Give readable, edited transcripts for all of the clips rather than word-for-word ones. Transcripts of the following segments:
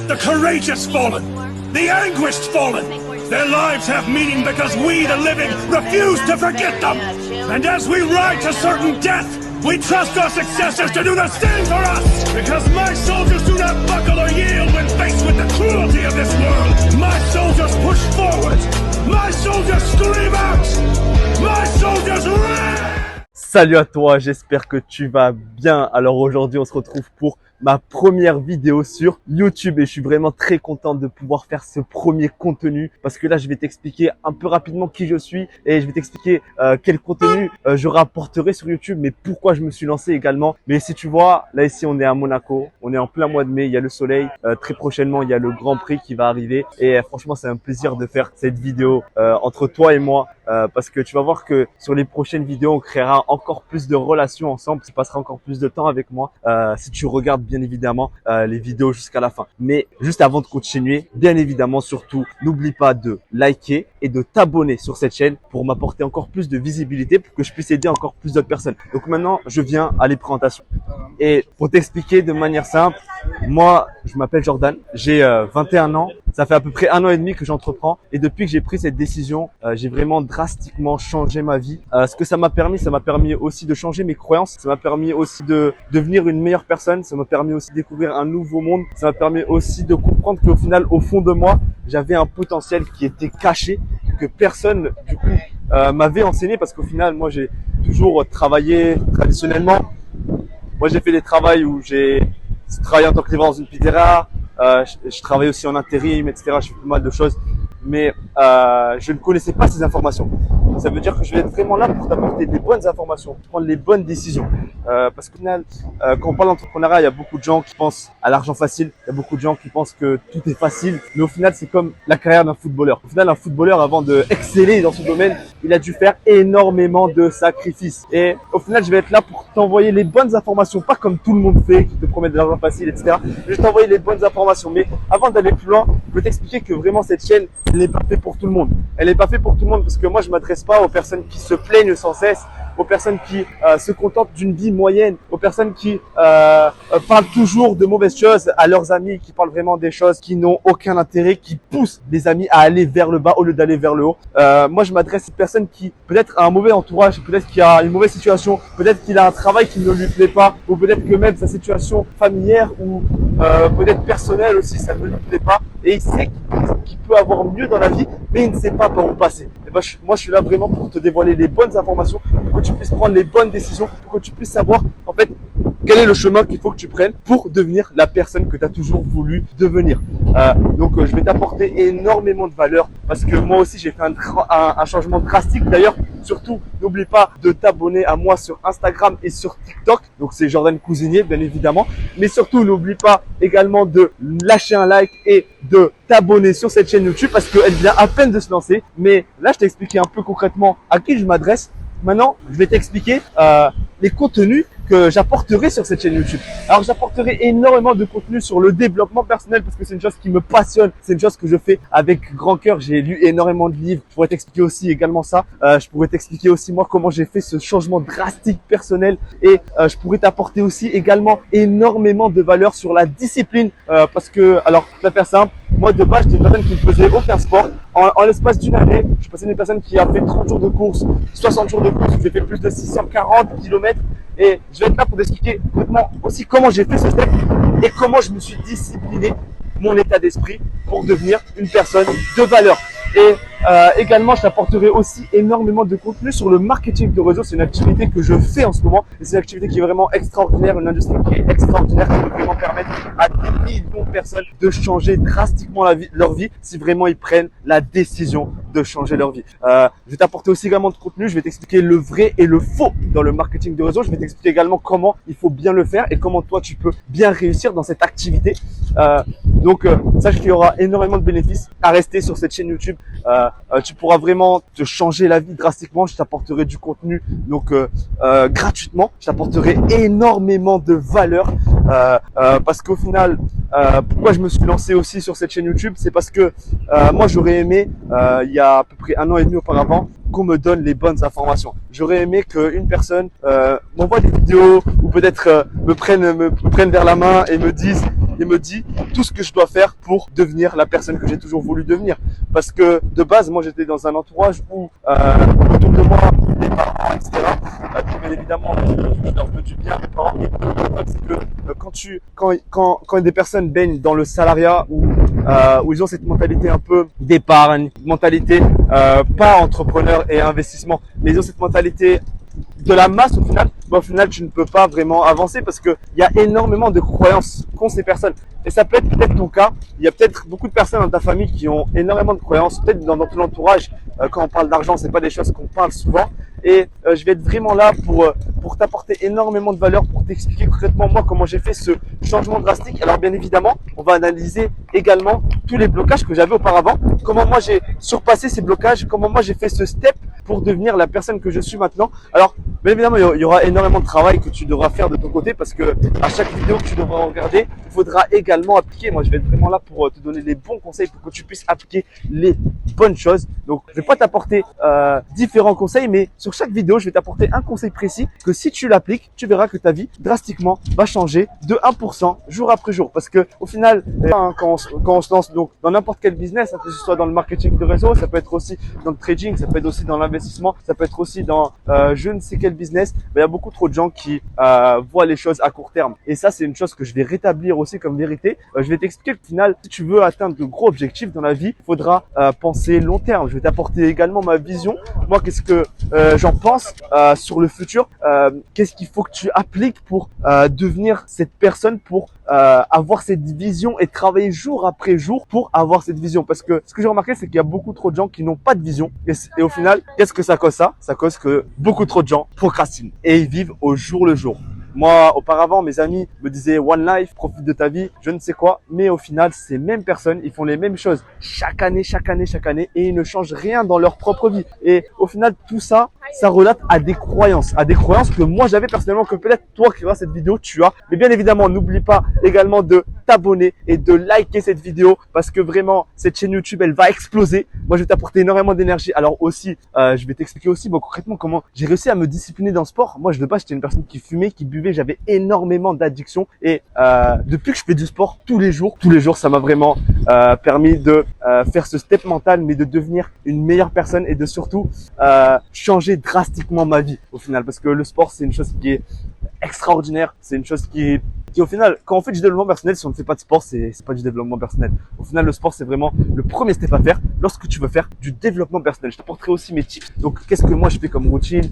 The courageous fallen, the anguished fallen. Their lives have meaning because we, the living, refuse to forget them. And as we ride to certain death, we trust our successors to do the same for us. Because my soldiers do not buckle or yield when faced with the cruelty of this world. My soldiers push forward. My soldiers scream out. My soldiers run. Salut à toi, j'espère que tu vas bien. Alors aujourd'hui, on se retrouve pour ma première vidéo sur YouTube et je suis vraiment très content de pouvoir faire ce premier contenu parce que là, je vais t'expliquer un peu rapidement qui je suis et je vais t'expliquer quel contenu je rapporterai sur YouTube, mais pourquoi je me suis lancé également. Mais si tu vois, là ici, on est à Monaco, on est en plein mois de mai, il y a le soleil. Très prochainement, il y a le Grand Prix qui va arriver et franchement, c'est un plaisir de faire cette vidéo entre toi et moi parce que tu vas voir que sur les prochaines vidéos, on créera encore plus de relations ensemble, tu passeras encore plus de temps avec moi si tu regardes bien évidemment les vidéos jusqu'à la fin. Mais juste avant de continuer, bien évidemment, surtout, n'oublie pas de liker et de t'abonner sur cette chaîne pour m'apporter encore plus de visibilité pour que je puisse aider encore plus d'autres personnes. Donc maintenant, je viens à les présentations. Et pour t'expliquer de manière simple, moi, je m'appelle Jordan, j'ai 21 ans. Ça fait à peu près 1 an et demi que j'entreprends et depuis que j'ai pris cette décision, j'ai vraiment drastiquement changé ma vie. Ce que ça m'a permis aussi de changer mes croyances. Ça m'a permis aussi de devenir une meilleure personne. Ça m'a permis aussi de découvrir un nouveau monde. Ça m'a permis aussi de comprendre qu'au final, au fond de moi, j'avais un potentiel qui était caché, que personne, du coup, m'avait enseigné parce qu'au final, moi, j'ai toujours travaillé traditionnellement. Moi, j'ai fait des travails où j'ai travaillé en tant que livreur dans une pizzeria. Je travaille aussi en intérim, etc. Je fais pas mal de choses, mais je ne connaissais pas ces informations. Ça veut dire que je vais être vraiment là pour t'apporter des bonnes informations, pour prendre les bonnes décisions. Parce qu'au final, quand on parle d'entrepreneuriat, il y a beaucoup de gens qui pensent à l'argent facile. Il y a beaucoup de gens qui pensent que tout est facile. Mais au final, c'est comme la carrière d'un footballeur. Au final, un footballeur, avant de exceller dans ce domaine, il a dû faire énormément de sacrifices. Et au final, je vais être là pour t'envoyer les bonnes informations, pas comme tout le monde fait, qui te promet de l'argent facile, etc. Je vais t'envoyer les bonnes informations. Mais avant d'aller plus loin, je vais t'expliquer que vraiment cette chaîne, elle n'est pas faite pour tout le monde. Elle n'est pas faite pour tout le monde parce que moi, je m'adresse pas aux personnes qui se plaignent sans cesse, aux personnes qui se contentent d'une vie moyenne, aux personnes qui parlent toujours de mauvaises choses à leurs amis, qui parlent vraiment des choses qui n'ont aucun intérêt, qui poussent les amis à aller vers le bas au lieu d'aller vers le haut. Moi, je m'adresse à une personne qui peut-être a un mauvais entourage, peut-être qu'il a une mauvaise situation, peut-être qu'il a un travail qui ne lui plaît pas, ou peut-être que même sa situation familière ou peut-être personnelle aussi, ça ne lui plaît pas. Et il sait qu'il peut avoir mieux dans la vie, mais il ne sait pas par où passer. Et ben, moi, je suis là vraiment pour te dévoiler les bonnes informations, pour que tu puisses prendre les bonnes décisions, pour que tu puisses savoir, en fait, quel est le chemin qu'il faut que tu prennes pour devenir la personne que tu as toujours voulu devenir. Donc, je vais t'apporter énormément de valeur parce que moi aussi, j'ai fait un changement drastique. D'ailleurs, surtout, n'oublie pas de t'abonner à moi sur Instagram et sur TikTok. Donc, c'est Jordan Cousinier, bien évidemment. Mais surtout, n'oublie pas également de lâcher un like et de t'abonner sur cette chaîne YouTube parce qu'elle vient à peine de se lancer. Mais là, je t'ai expliqué un peu concrètement à qui je m'adresse. Maintenant, je vais t'expliquer les contenus que j'apporterai sur cette chaîne YouTube. Alors, j'apporterai énormément de contenu sur le développement personnel parce que c'est une chose qui me passionne. C'est une chose que je fais avec grand cœur. J'ai lu énormément de livres. Je pourrais t'expliquer aussi également ça. Je pourrais t'expliquer aussi moi comment j'ai fait ce changement drastique personnel et je pourrais t'apporter aussi également énormément de valeur sur la discipline parce que, alors, je vais faire simple. Moi, de base, j'étais une personne qui ne faisait aucun sport. En l'espace d'une année, je suis passé d'une personne qui a fait 30 jours de course, 60 jours de course. J'ai fait plus de 640 km. Et je vais être là pour t'expliquer aussi comment j'ai fait ce step et comment je me suis discipliné mon état d'esprit pour devenir une personne de valeur. Et également, je t'apporterai aussi énormément de contenu sur le marketing de réseau. C'est une activité que je fais en ce moment et c'est une activité qui est vraiment extraordinaire, une industrie qui est extraordinaire, qui peut vraiment permettre à des millions de personnes de changer drastiquement leur vie si vraiment ils prennent la décision de changer leur vie. Je vais t'apporter aussi également de contenu. Je vais t'expliquer le vrai et le faux dans le marketing de réseau. Je vais t'expliquer également comment il faut bien le faire et comment toi tu peux bien réussir dans cette activité. Donc, sache qu'il y aura énormément de bénéfices à rester sur cette chaîne YouTube. Tu pourras vraiment te changer la vie drastiquement. Je t'apporterai du contenu donc gratuitement. Je t'apporterai énormément de valeur parce qu'au final, pourquoi je me suis lancé aussi sur cette chaîne YouTube, c'est parce que moi j'aurais aimé il y a à peu près 1 an et demi auparavant qu'on me donne les bonnes informations. J'aurais aimé qu'une personne m'envoie des vidéos ou peut-être me prenne vers la main et me dise et me dit tout ce que je dois faire pour devenir la personne que j'ai toujours voulu devenir. Parce que de base, moi j'étais dans un entourage où autour de moi, les parents, etc. Bien évidemment, je leur veux du bien, mes parents. Et le problème, c'est que quand des personnes baignent dans le salariat où ils ont cette mentalité un peu d'épargne, mentalité pas entrepreneur et investissement, mais ils ont cette mentalité de la masse au final tu ne peux pas vraiment avancer parce que il y a énormément de croyances qu'ont ces personnes. Et ça peut être peut-être ton cas. Il y a peut-être beaucoup de personnes dans ta famille qui ont énormément de croyances, peut-être dans ton entourage. Quand on parle d'argent, c'est pas des choses qu'on parle souvent. Et je vais être vraiment là pour t'apporter énormément de valeur, pour t'expliquer concrètement moi comment j'ai fait ce changement drastique. Alors bien évidemment, on va analyser également tous les blocages que j'avais auparavant, comment moi j'ai surpassé ces blocages, comment moi j'ai fait ce step pour devenir la personne que je suis maintenant. Alors bien évidemment, il y aura énormément de travail que tu devras faire de ton côté parce que à chaque vidéo que tu devras regarder, il faudra également appliquer. Moi, je vais être vraiment là pour te donner les bons conseils pour que tu puisses appliquer les bonnes choses. Donc, je vais pas t'apporter différents conseils, mais sur chaque vidéo, je vais t'apporter un conseil précis que si tu l'appliques, tu verras que ta vie drastiquement va changer de 1% jour après jour. Parce que au final, quand on se lance donc dans n'importe quel business, que ce soit dans le marketing de réseau, ça peut être aussi dans le trading, ça peut être aussi dans l'investissement, ça peut être aussi dans je ne sais quel business, mais il y a beaucoup trop de gens qui voient les choses à court terme. Et ça, c'est une chose que je vais rétablir aussi comme vérité. Je vais t'expliquer qu'au final, si tu veux atteindre de gros objectifs dans la vie, il faudra penser long terme. Je vais t'apporter également ma vision. Moi, qu'est-ce que j'en pense sur le futur. Qu'est-ce qu'il faut que tu appliques pour devenir cette personne, pour avoir cette vision et travailler jour après jour pour avoir cette vision. Parce que ce que j'ai remarqué, c'est qu'il y a beaucoup trop de gens qui n'ont pas de vision. Et au final, qu'est-ce que ça cause ça? Ça cause que beaucoup trop de gens procrastinent et ils vivent au jour le jour. Moi, auparavant, mes amis me disaient One Life, profite de ta vie, je ne sais quoi. Mais au final, ces mêmes personnes, ils font les mêmes choses chaque année, et ils ne changent rien dans leur propre vie. Et au final, tout ça, ça relate à des croyances que moi j'avais personnellement, que peut-être toi qui regardes cette vidéo, tu as. Mais bien évidemment, n'oublie pas également de t'abonner et de liker cette vidéo parce que vraiment, cette chaîne YouTube, elle va exploser. Moi, je vais t'apporter énormément d'énergie. Alors aussi, je vais t'expliquer aussi concrètement comment j'ai réussi à me discipliner dans le sport. Moi, de base, j'étais une personne qui fumait, qui buvait, j'avais énormément d'addictions. Et depuis que je fais du sport tous les jours, ça m'a vraiment permis de faire ce step mental, mais de devenir une meilleure personne et de surtout changer drastiquement ma vie au final. Parce que le sport, c'est une chose qui est extraordinaire. C'est une chose qui au final, quand on fait du développement personnel, si on ne fait pas de sport, c'est pas du développement personnel. Au final, le sport, c'est vraiment le premier step à faire lorsque tu veux faire du développement personnel. Je t'apporterai aussi mes tips. Donc, qu'est-ce que moi je fais comme routine,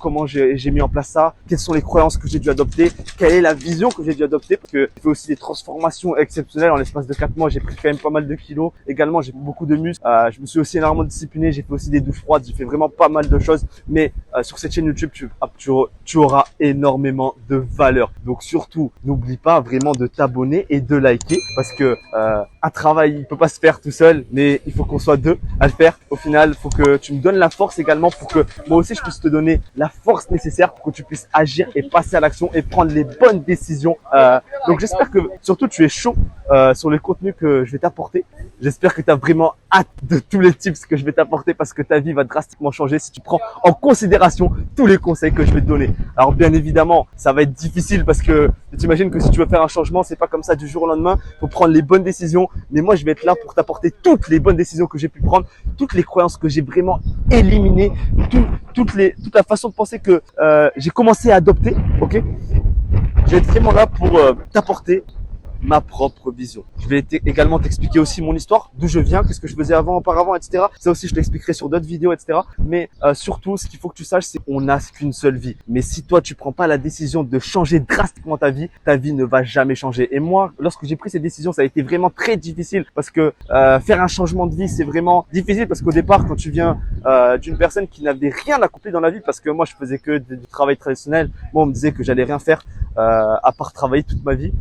comment j'ai mis en place ça, quelles sont les croyances que j'ai dû adopter, quelle est la vision que j'ai dû adopter, parce que je fais aussi des transformations exceptionnelles. En l'espace de 4 mois, j'ai pris quand même pas mal de kilos. Également, j'ai beaucoup de muscles. Je me suis aussi énormément discipliné. J'ai fait aussi des douches froides. J'ai fait vraiment pas mal de choses. Mais sur cette chaîne YouTube, tu auras énormément de valeur. Donc surtout, n'oublie pas vraiment de t'abonner et de liker parce que un travail, il peut pas se faire tout seul, mais il faut qu'on soit deux à le faire. Au final, il faut que tu me donnes la force également pour que moi aussi je puisse te donner la force nécessaire pour que tu puisses agir et passer à l'action et prendre les bonnes décisions. Donc j'espère que surtout tu es chaud sur le contenu que je vais t'apporter. J'espère que tu as vraiment hâte de tous les tips que je vais t'apporter parce que ta vie va drastiquement changer si tu prends en considération tous les conseils que je vais te donner. Alors bien évidemment, ça va être difficile parce que tu imagines que si tu veux faire un changement, c'est pas comme ça du jour au lendemain. Il faut prendre les bonnes décisions. Mais moi, je vais être là pour t'apporter toutes les bonnes décisions que j'ai pu prendre, toutes les croyances que j'ai vraiment éliminées, toute la façon de penser que j'ai commencé à adopter. Ok, je vais être vraiment là pour t'apporter ma propre vision. Je vais également t'expliquer aussi mon histoire, d'où je viens, qu'est-ce que je faisais auparavant, etc. Ça aussi, je t'expliquerai sur d'autres vidéos, etc. Mais surtout, ce qu'il faut que tu saches, c'est qu'on n'a qu'une seule vie. Mais si toi, tu prends pas la décision de changer drastiquement ta vie ne va jamais changer. Et moi, lorsque j'ai pris cette décision, ça a été vraiment très difficile parce que faire un changement de vie, c'est vraiment difficile parce qu'au départ, quand tu viens d'une personne qui n'avait rien accompli dans la vie, parce que moi, je faisais que du travail traditionnel, moi, on me disait que j'allais rien faire à part travailler toute ma vie.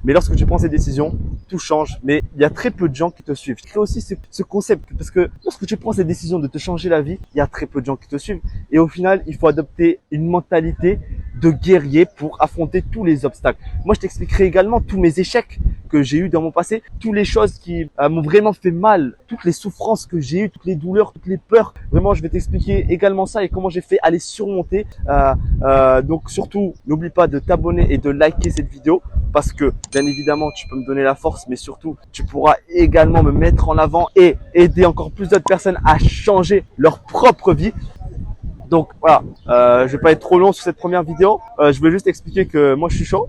Mais lorsque tu prends ces décisions, tout change. Mais il y a très peu de gens qui te suivent. Je crée aussi ce concept parce que lorsque tu prends cette décision de te changer la vie, il y a très peu de gens qui te suivent. Et au final, il faut adopter une mentalité de guerrier pour affronter tous les obstacles. Moi, je t'expliquerai également tous mes échecs que j'ai eues dans mon passé, toutes les choses qui m'ont vraiment fait mal, toutes les souffrances que j'ai eues, toutes les douleurs, toutes les peurs. Vraiment, je vais t'expliquer également ça et comment j'ai fait à les surmonter. Donc surtout, n'oublie pas de t'abonner et de liker cette vidéo parce que bien évidemment, tu peux me donner la force, mais surtout, tu pourras également me mettre en avant et aider encore plus d'autres personnes à changer leur propre vie. Donc voilà, je vais pas être trop long sur cette première vidéo. Je vais juste expliquer que moi je suis chaud.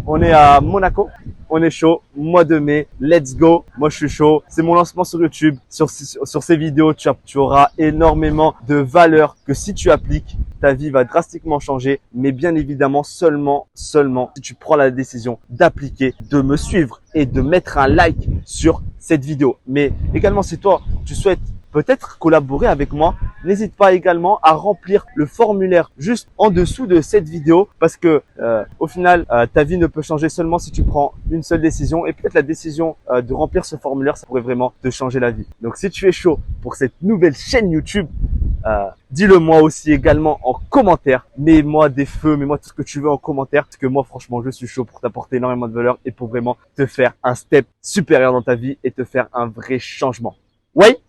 On est à Monaco, on est chaud, mois de mai, let's go. Moi je suis chaud, c'est mon lancement sur YouTube. Sur ces vidéos, tu auras énormément de valeur que si tu appliques, ta vie va drastiquement changer. Mais bien évidemment seulement si tu prends la décision d'appliquer, de me suivre et de mettre un like sur cette vidéo. Mais également si toi tu souhaites peut-être collaborer avec moi, n'hésite pas également à remplir le formulaire juste en dessous de cette vidéo parce que au final, ta vie ne peut changer seulement si tu prends une seule décision et peut-être la décision de remplir ce formulaire, ça pourrait vraiment te changer la vie. Donc si tu es chaud pour cette nouvelle chaîne YouTube, dis-le moi aussi également en commentaire. Mets-moi des feux, mets-moi tout ce que tu veux en commentaire parce que moi franchement je suis chaud pour t'apporter énormément de valeur et pour vraiment te faire un step supérieur dans ta vie et te faire un vrai changement. Ouais.